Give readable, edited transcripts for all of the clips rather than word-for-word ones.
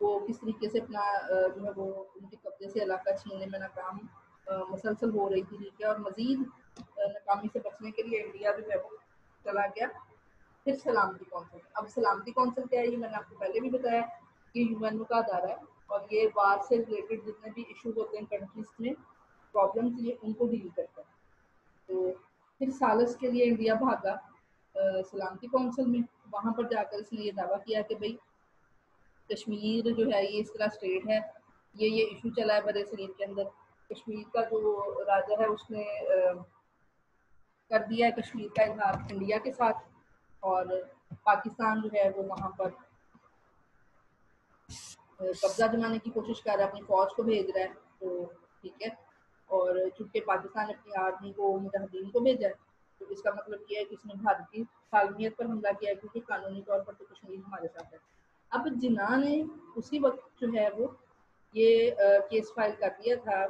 وہ کس طریقے سے اپنا جو ہے وہ ان کے قبضے سے علاقہ چھیننے میں ناکام مسلسل ہو رہی تھی، ٹھیک ہے، اور مزید ناکامی سے بچنے کے لیے انڈیا جو ہے وہ چلا گیا پھر سلامتی کونسل۔ اب سلامتی کونسل کیا ہے، یہ میں نے آپ کو پہلے بھی بتایا کہ یو این او کا ادارہ ہے، اور یہ وار سے ریلیٹڈ جتنے بھی ایشوز ہوتے ہیں کنٹریز میں، پرابلمس، یہ ان کو ڈیل کرتا ہے۔ تو پھر سالس کے لیے انڈیا بھاگا سلامتی کونسل میں، وہاں پر جا کر اس نے یہ دعویٰ کیا کہ بھائی کشمیر جو ہے یہ اس طرح اسٹیٹ ہے، یہ ایشو چلا ہے برِ صغیر کے اندر، کشمیر کا جو راجا ہے اس نے کر دیا ہے کشمیر کا اظہار انڈیا کے ساتھ، اور پاکستان جو ہے وہ وہاں پر قبضہ جمانے کی کوشش کر رہا ہے، اپنی فوج کو بھیج رہا ہے، تو ٹھیک ہے، اور چونکہ پاکستان نے اپنی آرمی کو مجاہدین کو بھیجا ہے، تو اس کا مطلب یہ ہے کہ اس نے بھارت کی سالمیت پر حملہ کیا ہے، کیونکہ قانونی طور پر تو کشمیر ہمارے ساتھ ہے۔ اب جناح نے اسی وقت جو ہے وہ یہ کیس فائل کر دیا تھا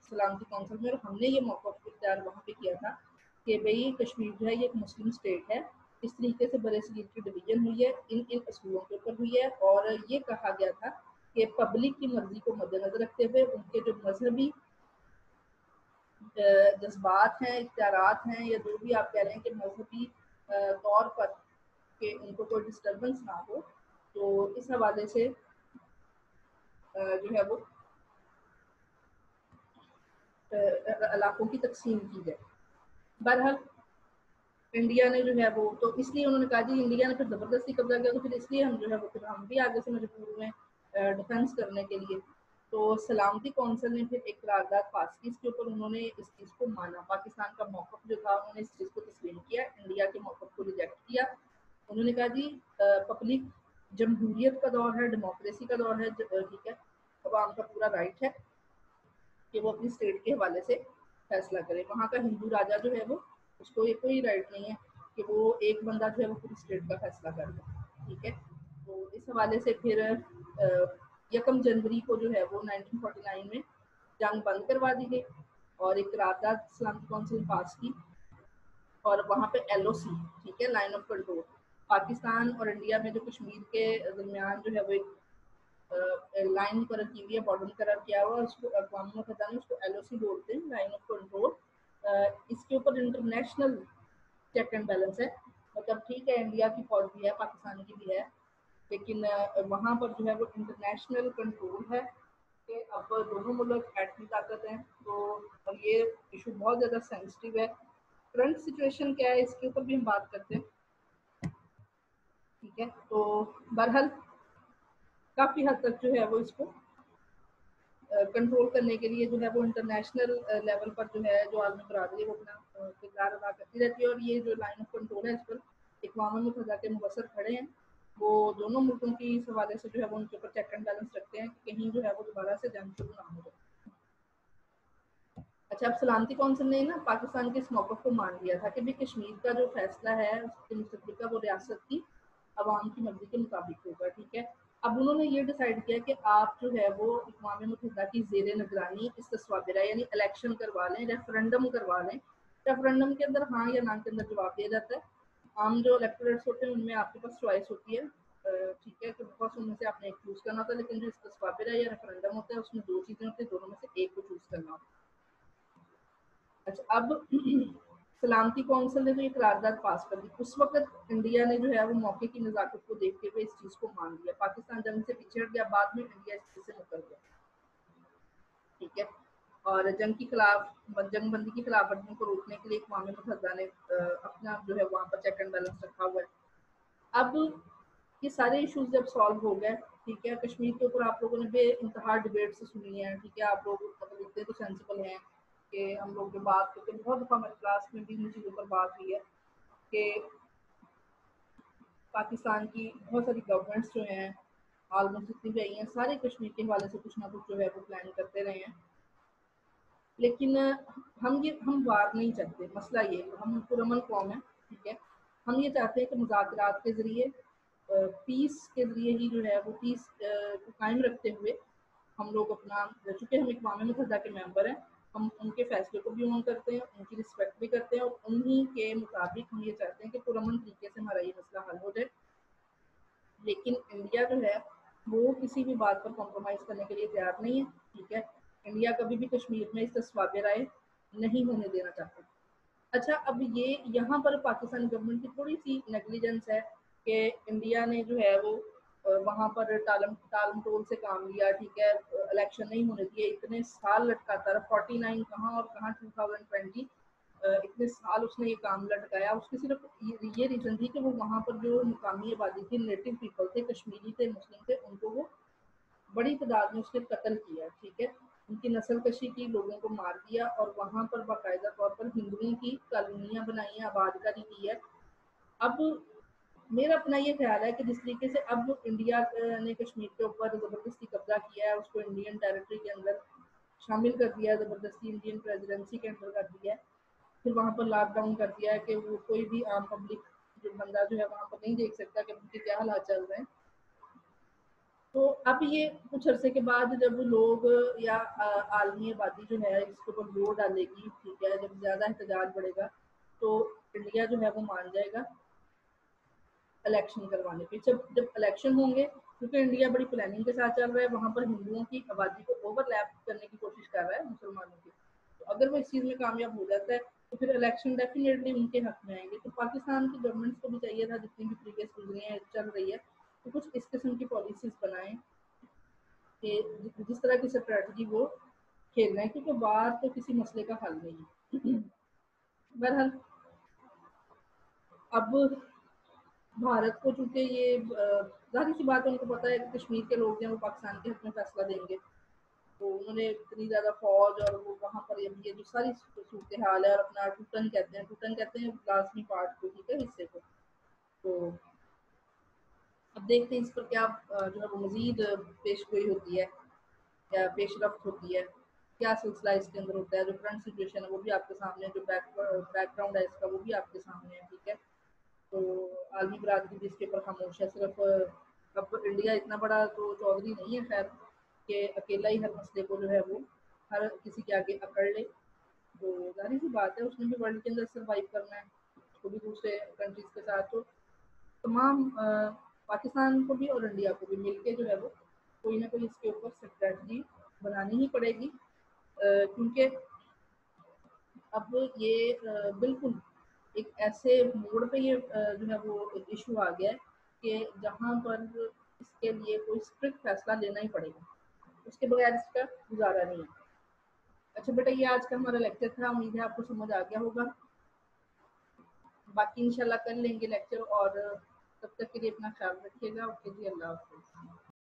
سلامتی کونسل میں، اور ہم نے یہ موقف اختیار وہاں پہ کیا تھا کہ بھئی کشمیر جو ہے یہ ایک مسلم اسٹیٹ ہے، اس طریقے سے برِ صغیر کی ڈویژن ہوئی ہے ان اصولوں کے اوپر ہوئی ہے، اور یہ کہا گیا تھا کہ پبلک کی مرضی کو مد نظر رکھتے ہوئے ان کے جو مذہبی جذبات ہیں، اختیارات ہیں، یا جو بھی آپ کہہ رہے ہیں کہ مذہبی طور پر کہ ان کو کوئی ڈسٹربنس نہ ہو، تو اس حوالے سے جو ہے وہ علاقوں کی تقسیم کی جائے۔ بہرحال انڈیا نے جو ہے وہ تو اس لیے انہوں نے کہا جی انڈیا نے پھر زبردستی قبضہ کیا، تو پھر اس لیے ہم جو ہے وہ پھر ہم بھی آگے سے مجبور ہوئے ڈیفینس کرنے کے لیے۔ تو سلامتی کونسل نے پھر ایک قرارداد پاس کی، اس کے اوپر انہوں نے اس چیز کو مانا، پاکستان کا موقف جو تھا انہوں نے اس چیز کو تسلیم کیا، انڈیا کے موقف کو ریجیکٹ کیا۔ انہوں نے کہا جی پبلک جمہوریت کا دور ہے، ڈیموکریسی کا دور ہے، ٹھیک ہے، عوام کا پورا رائٹ ہے کہ وہ اپنی اسٹیٹ کے حوالے سے فیصلہ کرے۔ وہاں کا ہندو راجا جو ہے وہ اس کو یہ کوئی رائٹ نہیں ہے کہ وہ ایک بندہ جو ہے وہ پوری اسٹیٹ کا فیصلہ کر دے، ٹھیک ہے۔ تو اس حوالے سے پھر 1 جنوری کو جو ہے وہ 1949 میں جنگ بند کروا دی گئی، اور ایک قرارداد سلامتی کونسل پاس کی، اور وہاں پہ LOC، ٹھیک ہے، لائن آف کنٹرول، پاکستان اور انڈیا میں جو کشمیر کے درمیان جو ہے وہ ایک لائن مقرر کی ہوئی ہے، بارڈر مقرر کیا ہوا ہے، اس کو اقوام متحدہ نے اس کو LOC بولتے ہیں، لائن آف کنٹرول۔ اس کے اوپر انٹرنیشنل چیک اینڈ بیلنس ہے، مطلب ٹھیک ہے انڈیا کی فوج بھی ہے، پاکستان کی بھی ہے، لیکن وہاں پر جو ہے وہ انٹرنیشنل کنٹرول ہے کہ اب دونوں ملک ایٹمی طاقت ہیں، تو اور یہ ایشو بہت زیادہ سینسٹیو ہے۔ کرنٹ سچویشن کیا ہے اس کے اوپر بھی ہم بات کرتے ہیں، ٹھیک ہے۔ تو بہرحال کافی حد تک جو ہے وہ اس کو کنٹرول کرنے کے لیے جو ہے وہ انٹرنیشنل لیول پر جو ہے جو عالمی برادری وہ اپنا کردار ادا کرتی رہتی ہے، اور یہ جو لائن آف کنٹرول ہے اس پر اقوام متحدہ کے مبصر کھڑے ہیں، وہ دونوں ملکوں کی اس حوالے سے جو ہے وہ ان کے اوپر چیک اینڈ بیلنس رکھتے ہیں کہ کہیں جو ہے وہ دوبارہ سے جنگ شروع نہ ہو جائے۔ اچھا، اب سلامتی کونسل نے نا پاکستان کے اس موقف کو مان لیا تھا کہ بھی کشمیر کا جو فیصلہ ہے اس کے مستقبل کا وہ ریاست کی عوام کی مرضی کے مطابق ہوگا، ٹھیک ہے۔ اب انہوں نے یہ ڈیسائیڈ کیا کہ آپ جو ہے وہ اقوام متحدہ کی زیر نگرانی استصوابرہ یعنی الیکشن کروا لیں، ریفرنڈم کروا لیں۔ ریفرنڈم کے اندر ہاں یا نہ کے اندر جواب دیا جاتا ہے، عام جو الیکٹوریٹس ہوتے ہیں ان میں آپ کے پاس چوائس ہوتی ہے، ٹھیک ہے، کہ بہت ان میں سے آپ نے ایک چوز کرنا ہوتا ہے، لیکن جو استصوابرہ یا ریفرنڈم ہوتا ہے اس میں 2 چیزیں ہوتی ہیں، دونوں میں سے ایک کو چوز کرنا ہوتا ہے۔ اچھا، اب سلامتی کونسل نے تو یہ قرارداد پاس کر دی، اس وقت انڈیا نے جو ہے وہ موقع کی نزاکت کو دیکھتے ہوئے اس چیز کو مان لیا، پاکستان جنگ سے پیچھے ہٹ گیا، بعد میں انڈیا اس چیز سے مکر گیا، ٹھیک ہے۔ اور جنگ بندی کی خلاف ورزیوں کو روکنے کے لیے اقوام متحدہ نے اپنا جو ہے وہاں پر چیک اینڈ بیلنس رکھا ہوا ہے۔ اب یہ سارے ایشوز جب سالو ہو گئے، ٹھیک ہے، کشمیر کے اوپر آپ لوگوں نے بے انتہا ڈیبیٹ سے سنی ہے، ٹھیک ہے، آپ لوگ مطلب اتنے تو سینسیبل ہیں کہ ہم لوگ جو بات کرتے ہیں، بہت دفعہ ہماری کلاس میں بھی ان چیزوں پر بات ہوئی ہے کہ پاکستان کی بہت ساری گورنمنٹس جو ہیں آلموسٹ جتنی بھی آئی ہیں سارے کشمیر کے حوالے سے کچھ نہ کچھ جو ہے وہ پلان کرتے رہے ہیں، لیکن ہم وار نہیں چاہتے، مسئلہ یہ ہم پرامن قوم ہیں، ٹھیک ہے، ہم یہ چاہتے ہیں کہ مذاکرات کے ذریعے پیس کے ذریعے ہی جو ہے وہ پیس کو قائم رکھتے ہوئے ہم لوگ اپنا، چونکہ ہم اقوام متحدہ کے ممبر ہیں، ہم ان کے فیصلے کو بھی اون کرتے ہیں، ان کی رسپیکٹ بھی کرتے ہیں، اور انہی کے مطابق ہم یہ چاہتے ہیں کہ پرامن طریقے سے ہمارا یہ مسئلہ حل ہو جائے۔ لیکن انڈیا جو ہے وہ کسی بھی بات پر کمپرومائز کرنے کے لیے تیار نہیں ہے، ٹھیک ہے. انڈیا کبھی بھی کشمیر میں اس تصواب رائے نہیں ہونے دینا چاہتا. اچھا، اب یہ یہاں پر پاکستان گورنمنٹ کی تھوڑی سی نیگلیجنس ہے کہ انڈیا نے جو ہے وہ وہاں پر ٹالم ٹول سے کام لیا، ٹھیک ہے، الیکشن نہیں ہونے دیے، اتنے سال لٹکاتا رہا، 49 کہاں اور کہاں 2020، اتنے سال اس نے یہ کام لٹکایا. اس کی صرف یہ ریزن تھی کہ وہ وہاں پر جو مقامی آبادی تھی، نیٹو پیپل تھے، کشمیری تھے، مسلم تھے، ان کو وہ بڑی تعداد میں اس نے قتل کیا، ٹھیک ہے، ان کی نسل کشی کی، لوگوں کو مار دیا، اور وہاں پر باقاعدہ طور پر ہندوؤں کی کالونیاں بنائی ہیں، آباد کاری کی ہے. اب میرا اپنا یہ خیال ہے کہ جس طریقے سے اب انڈیا نے کشمیر کے اوپر زبردستی قبضہ کیا ہے، اس کو انڈین ٹیریٹری کے اندر شامل کر دیا ہے، زبردستی انڈین پریزیڈنسی کے اندر کر دیا ہے، پھر وہاں پر لاک ڈاؤن کر دیا ہے کہ وہ کوئی بھی عام پبلک جو بندہ جو ہے وہاں پر نہیں دیکھ سکتا کہ ان کے کیا حالات چل رہے ہیں. تو اب یہ کچھ عرصے کے بعد جب لوگ یا عالمی آبادی جو ہے اس کے اوپر زور ڈالے گی، ٹھیک ہے، جب زیادہ احتجاج بڑھے گا تو انڈیا جو ہے وہ مان جائے گا الیکشن کروانے پہ. جب الیکشن ہوں گے، کیونکہ انڈیا بڑی پلاننگ کے ساتھ چل رہا ہے، وہاں پر ہندوؤں کی آبادی کو اوور لیپ کرنے کی کوشش کر رہا ہے مسلمانوں کی. تو اگر وہ اس چیز میں کامیاب ہو جاتا ہے تو پھر الیکشن ڈیفینیٹلی ان کے حق میں آئیں گے. تو پاکستان کی گورنمنٹ کو بھی چاہیے تھا، جتنی بھی پریویس گزری ہیں چل رہی ہے، تو کچھ اس قسم کی پالیسیز بنائیں کہ جس طرح کی اسٹریٹجی وہ کھیل رہے ہیں، کیونکہ وار تو کسی مسئلے کا حل نہیں ہے. بہرحال اب بھارت کو چونکہ یہ ظاہر سی بات ہے، ان کو پتا ہے کہ کشمیر کے لوگ ہیں وہ پاکستان کے حق میں فیصلہ دیں گے، تو انہوں نے اتنی زیادہ فوج اور وہ وہاں پر یہ جو ساری صورتحال ہے، اور اپنا ٹوٹن کہتے ہیں لازمی پارٹ کو، ٹھیک ہے، حصے کو. تو اب دیکھتے ہیں اس پر کیا جو ہے وہ مزید پیش گوئی ہوتی ہے یا پیش رفت ہوتی ہے، کیا سلسلہ اس کے اندر ہوتا ہے. جو کرنٹ سچویشن ہے وہ بھی آپ کے سامنے ہے، جو بیک گراؤنڈ ہے اس کا وہ بھی آپ کے سامنے ہے، ٹھیک ہے. تو عالمی برادری بھی اس کے اوپر خاموش ہے. صرف اب انڈیا اتنا بڑا تو چودھری نہیں ہے خیر کہ اکیلا ہی ہر مسئلے کو جو ہے وہ ہر کسی کے آگے اکڑ لے. تو ظاہر سی بات ہے اس نے بھی ورلڈ کے اندر سروائیو کرنا ہے، اس کو بھی دوسرے کنٹریز کے ساتھ. تو تمام پاکستان کو بھی اور انڈیا کو بھی مل کے جو ہے وہ کوئی نہ کوئی اس کے اوپر اسٹریٹجی بنانی ہی پڑے گی، کیونکہ اب یہ بالکل ایک ایسے موڑ پہ یہ جو ہے وہ ایشو آ گیا ہے کہ جہاں پر اس کے لیے کوئی اسٹرکٹ فیصلہ لینا ہی پڑے گا، اس کے بغیر اس کا گزارا نہیں ہے. اچھا بیٹا، یہ آج کا ہمارا لیکچر تھا، امید ہے آپ کو سمجھ آ گیا ہوگا. باقی انشاءاللہ کر لیں گے لیکچر، اور تب تک کے لیے اپنا خیال رکھیے گا. اوکے جی، اللہ حافظ.